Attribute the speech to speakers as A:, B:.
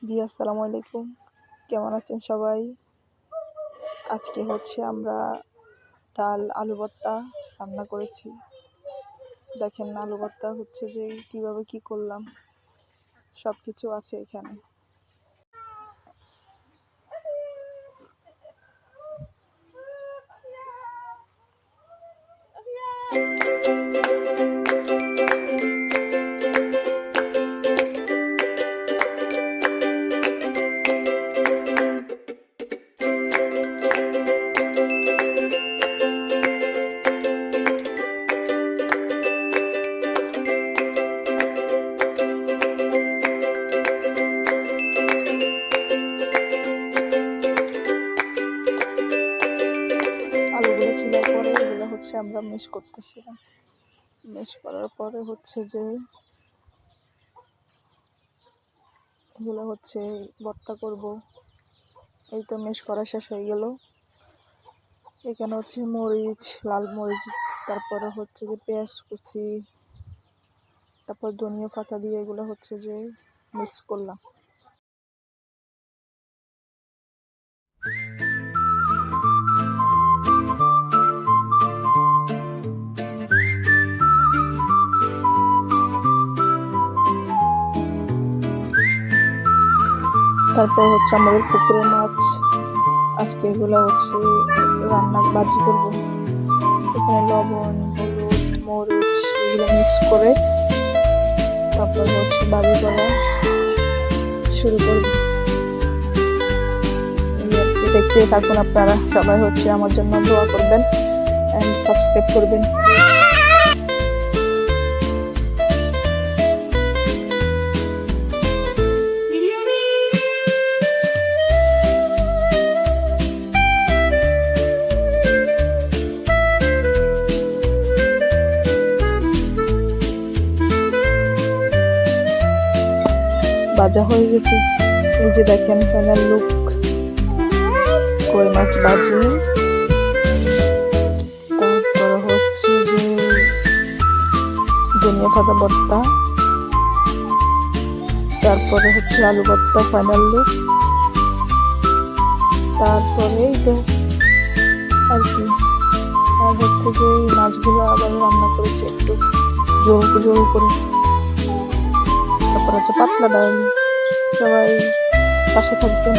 A: জি আসসালামু আলাইকুম, কেমন আছেন সবাই? আজকে হচ্ছে আমরা ডাল আলু ভর্তা রান্না করেছি। দেখেন আলু ভর্তা হচ্ছে যে কিভাবে কি করলাম, সব কিছু আছে এখানে। আলুগুলো ছিলার পরে এগুলো হচ্ছে আমরা মিক্স করতেছিলাম। মিক্স করার পরে হচ্ছে যে এগুলো হচ্ছে ভর্তা করব। এই তো মিক্স করা শেষ হয়ে গেল। এখানে হচ্ছে মরিচ, লাল মরিচ, তারপরে হচ্ছে যে পেঁয়াজ কুচি, তারপর ধনিয়া পাতা দিয়ে এগুলো হচ্ছে যে মিক্স করলাম। তারপর হচ্ছে আমাদের পুকুরের মাছ, আজকে এগুলো হচ্ছে রান্না ভাজি করবো। এখানে লবণ, হলুদ, মরিচ এগুলো মিক্স করে তারপর হচ্ছে ভাজি করা শুরু করবো। দেখতে থাকুন আপনারা সবাই, হচ্ছে আমার জন্য দোয়া করবেন এন্ড সাবস্ক্রাইব করবেন। ভাজা হয়ে গেছে, এই যে দেখেন ফাইনাল লুক। কই মাছ ভাজি, তারপরে হচ্ছে যে ধনিয়া পাতা ভর্তা, তারপরে হচ্ছে আলু ভর্তা ফাইনাল লুক। তারপরে এই তো আর কি, আর হচ্ছে যে এই মাছগুলো আবার রান্না করেছি একটু জোর করে। তারপর হচ্ছে পাতলা ডাল। সবাই পাশে থাকবেন।